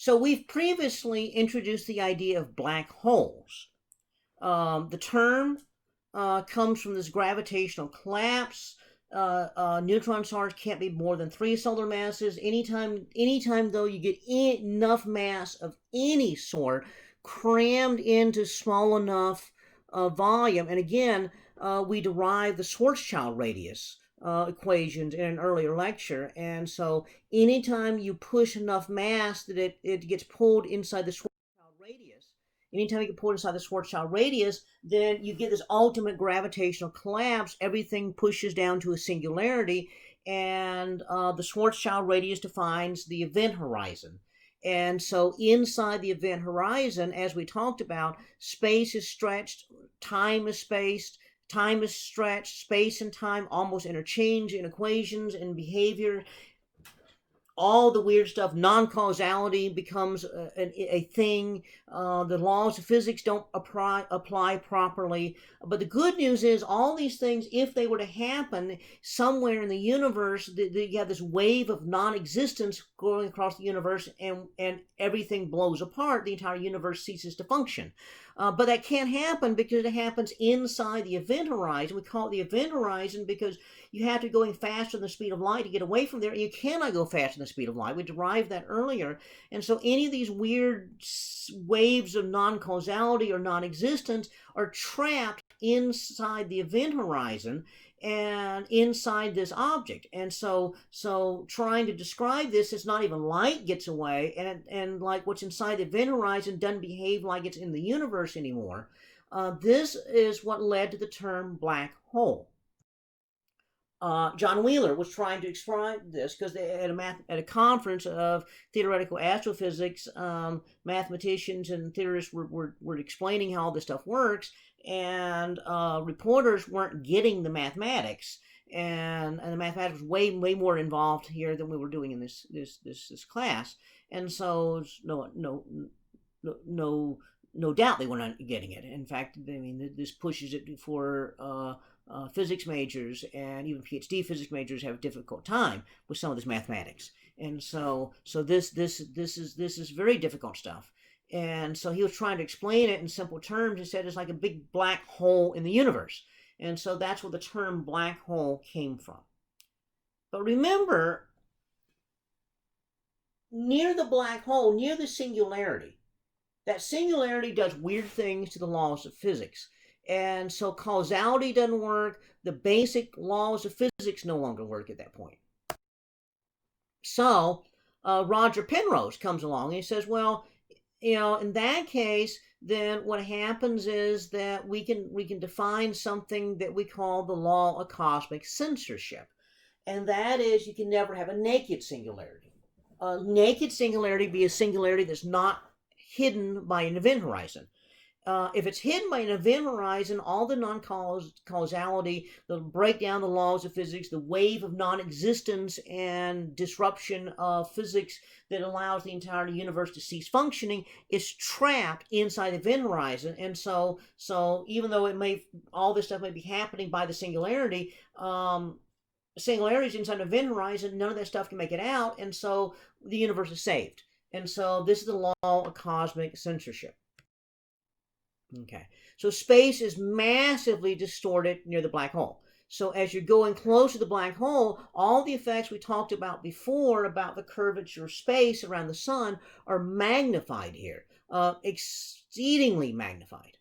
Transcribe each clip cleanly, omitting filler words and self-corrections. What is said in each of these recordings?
So we've previously introduced the idea of black holes. The term comes from this gravitational collapse. Neutron stars can't be more than 3 solar masses. Anytime though you get enough mass of any sort crammed into small enough volume, and again, we derive the Schwarzschild radius equations in an earlier lecture, and so anytime you push enough mass that it gets pulled inside the Schwarzschild radius, anytime you get pulled inside the Schwarzschild radius, then you get this ultimate gravitational collapse. Everything pushes down to a singularity, and the Schwarzschild radius defines the event horizon. And so inside the event horizon, as we talked about, space is stretched, time is spaced, time is stretched, space and time almost interchange in equations and behavior. All the weird stuff, non-causality becomes a thing. The laws of physics don't apply properly. But the good news is all these things, if they were to happen somewhere in the universe, you have this wave of non-existence going across the universe, and everything blows apart. The entire universe ceases to function. But that can't happen because it happens inside the event horizon. We call it the event horizon because you have to be going faster than the speed of light to get away from there. You cannot go faster than the speed of light. We derived that earlier. And so any of these weird waves of non-causality or non-existence are trapped inside the event horizon and inside this object. And so trying to describe this, it's not even light gets away, and like what's inside the event horizon doesn't behave like it's in the universe anymore. This is what led to the term black hole. John Wheeler was trying to describe this because at a conference of theoretical astrophysics, mathematicians and theorists were explaining how all this stuff works, and reporters weren't getting the mathematics, and the mathematics was way more involved here than we were doing in this class, and so no doubt they were not getting it. In fact, I mean, this pushes it for physics majors, and even PhD physics majors have a difficult time with some of this mathematics. And so this is very difficult stuff. And so he was trying to explain it in simple terms. He said it's like a big black hole in the universe. And so that's where the term black hole came from. But remember, near the black hole, near the singularity, that singularity does weird things to the laws of physics. And so causality doesn't work. The basic laws of physics no longer work at that point. So Roger Penrose comes along and he says, well, in that case, then what happens is that we can define something that we call the law of cosmic censorship. And that is, you can never have a naked singularity. A naked singularity be a singularity that's not hidden by an event horizon. If it's hidden by an event horizon, all the non-causality, the breakdown the laws of physics, the wave of non-existence and disruption of physics that allows the entire universe to cease functioning is trapped inside the event horizon. And so even though all this stuff may be happening by the singularity, singularities inside the event horizon, none of that stuff can make it out, and so the universe is saved. And so this is the law of cosmic censorship. Okay, so space is massively distorted near the black hole. So as you're going close to the black hole, all the effects we talked about before about the curvature of space around the sun are magnified here, exceedingly magnified.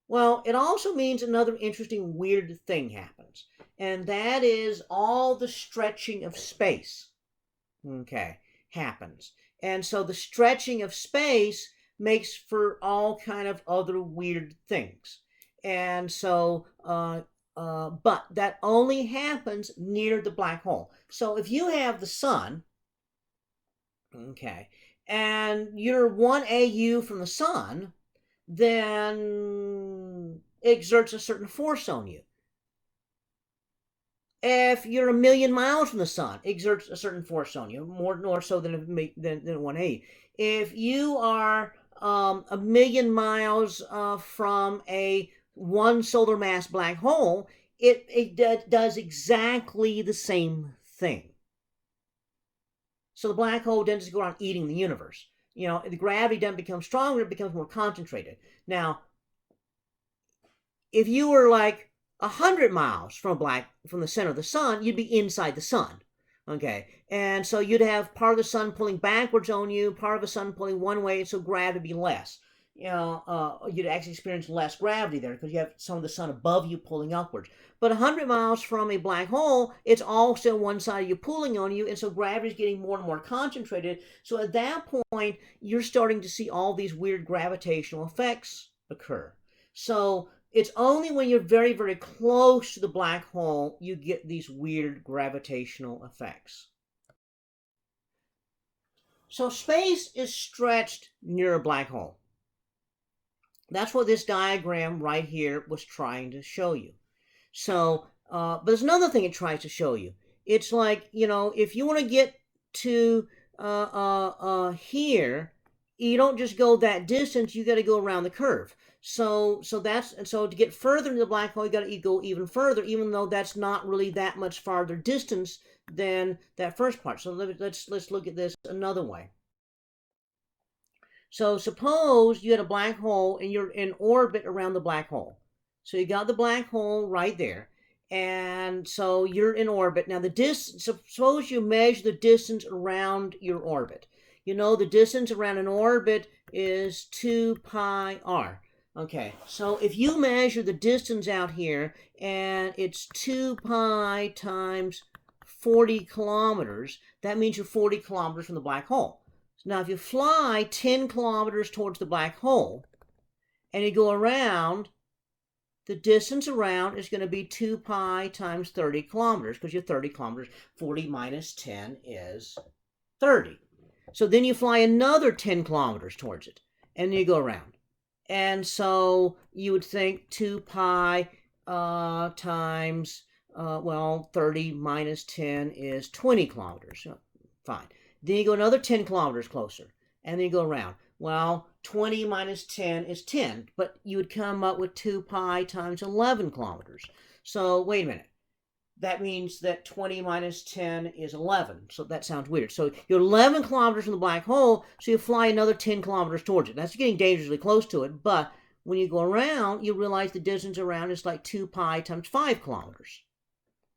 Well, it also means another interesting weird thing happens, and that is all the stretching of space, okay, happens. And so the stretching of space makes for all kind of other weird things. And so, but that only happens near the black hole. So if you have the sun, okay, and you're 1 AU from the sun, then it exerts a certain force on you. If you're 1 million miles from the sun, it exerts a certain force on you, more so than 1 AU. If you are 1 million miles from a 1 solar mass black hole, it does exactly the same thing. So the black hole doesn't just go around eating the universe. You know, the gravity doesn't become stronger, it becomes more concentrated. Now, if you were like 100 miles from the center of the sun, you'd be inside the sun. Okay, and so you'd have part of the sun pulling backwards on you, part of the sun pulling one way, so gravity would be less. You know, you'd actually experience less gravity there because you have some of the sun above you pulling upwards. But 100 miles from a black hole, it's all still one side of you pulling on you, and so gravity is getting more and more concentrated. So at that point, you're starting to see all these weird gravitational effects occur. So it's only when you're very, very close to the black hole you get these weird gravitational effects. So space is stretched near a black hole. That's what this diagram right here was trying to show you. So, but there's another thing it tries to show you. It's like, you know, if you want to get to here, you don't just go that distance, you got to go around the curve. So to get further into the black hole, you got to go even further, even though that's not really that much farther distance than that first part. So let's look at this another way. So suppose you had a black hole and you're in orbit around the black hole. So you got the black hole right there. And so you're in orbit. Now the distance, suppose you measure the distance around your orbit. You know the distance around an orbit is 2 pi r. Okay, so if you measure the distance out here and it's 2 pi times 40 kilometers, that means you're 40 kilometers from the black hole. Now, if you fly 10 kilometers towards the black hole and you go around, the distance around is going to be 2 pi times 30 kilometers because you're 30 kilometers. 40 minus 10 is 30. So then you fly another 10 kilometers towards it and you go around. And so you would think 2 pi times, 30 minus 10 is 20 kilometers. So, fine. Then you go another 10 kilometers closer, and then you go around. Well, 20 minus 10 is 10, but you would come up with 2 pi times 11 kilometers. So wait a minute. That means that 20 minus 10 is 11. So that sounds weird. So you're 11 kilometers from the black hole, so you fly another 10 kilometers towards it. That's getting dangerously close to it, but when you go around, you realize the distance around is like 2 pi times 5 kilometers.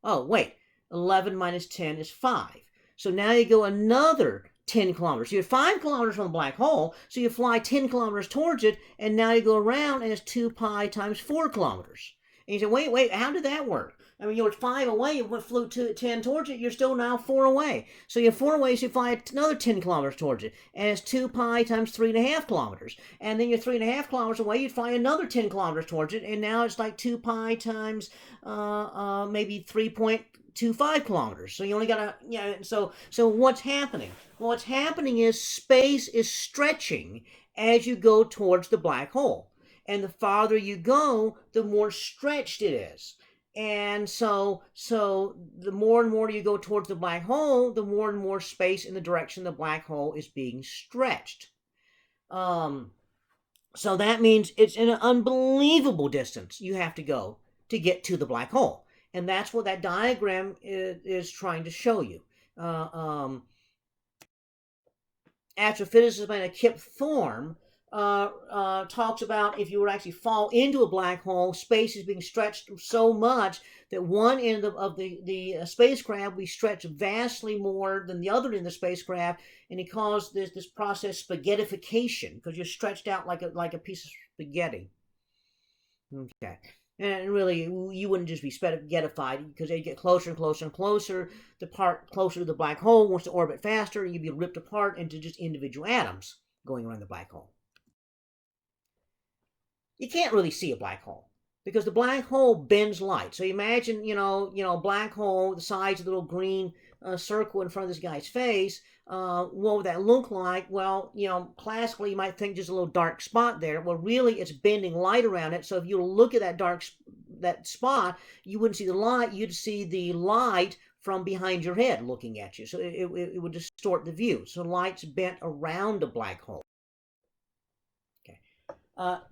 Oh, wait. 11 minus 10 is 5. So now you go another 10 kilometers. So you're 5 kilometers from the black hole, so you fly 10 kilometers towards it, and now you go around, and it's 2 pi times 4 kilometers. And you say, wait, how did that work? I mean, you were 5 away, you flew 10 towards it, you're still now 4 away. So you're 4 away, so you fly another 10 kilometers towards it, and it's 2 pi times 3.5 kilometers. And then you're 3.5 kilometers away, you'd fly another 10 kilometers towards it, and now it's like 2 pi times maybe 3.25 kilometers. So you only got to, so what's happening? Well, what's happening is space is stretching as you go towards the black hole. And the farther you go, the more stretched it is. And so the more and more you go towards the black hole, the more and more space in the direction the black hole is being stretched. So that means it's an unbelievable distance you have to go to get to the black hole. And that's what that diagram is trying to show you. Astrophysicist Kip Thorne talks about if you were to actually fall into a black hole, space is being stretched so much that one end of the spacecraft will be stretched vastly more than the other end of the spacecraft, and he calls this process spaghettification because you're stretched out like a piece of spaghetti. Okay. And really, you wouldn't just be spaghettified because they get closer and closer and closer. The part closer to the black hole wants to orbit faster, and you'd be ripped apart into just individual atoms going around the black hole. You can't really see a black hole because the black hole bends light. So imagine, a black hole the size of the little green circle in front of this guy's face. What would that look like? Well, classically you might think just a little dark spot there. Well, really it's bending light around it. So if you look at that spot, you wouldn't see the light. You'd see the light from behind your head looking at you. So it would distort the view. So light's bent around a black hole.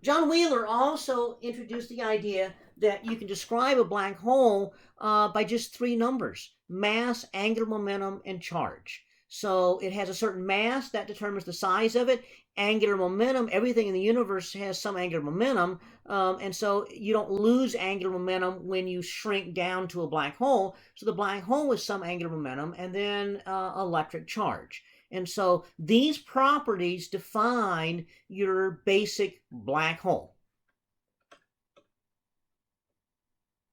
John Wheeler also introduced the idea that you can describe a black hole by just 3 numbers: mass, angular momentum, and charge. So it has a certain mass that determines the size of it. Angular momentum, everything in the universe has some angular momentum, and so you don't lose angular momentum when you shrink down to a black hole. So the black hole is some angular momentum and then electric charge. And so these properties define your basic black hole.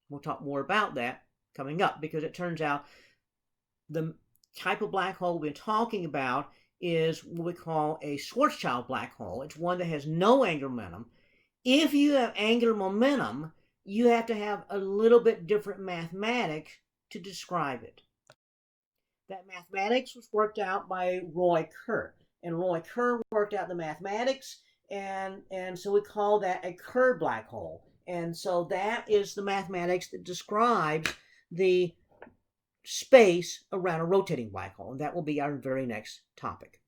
We'll talk more about that coming up, because it turns out the type of black hole we've been talking about is what we call a Schwarzschild black hole. It's one that has no angular momentum. If you have angular momentum, you have to have a little bit different mathematics to describe it. That mathematics was worked out by Roy Kerr, and Roy Kerr worked out the mathematics, and so we call that a Kerr black hole. And so that is the mathematics that describes the space around a rotating black hole, and that will be our very next topic.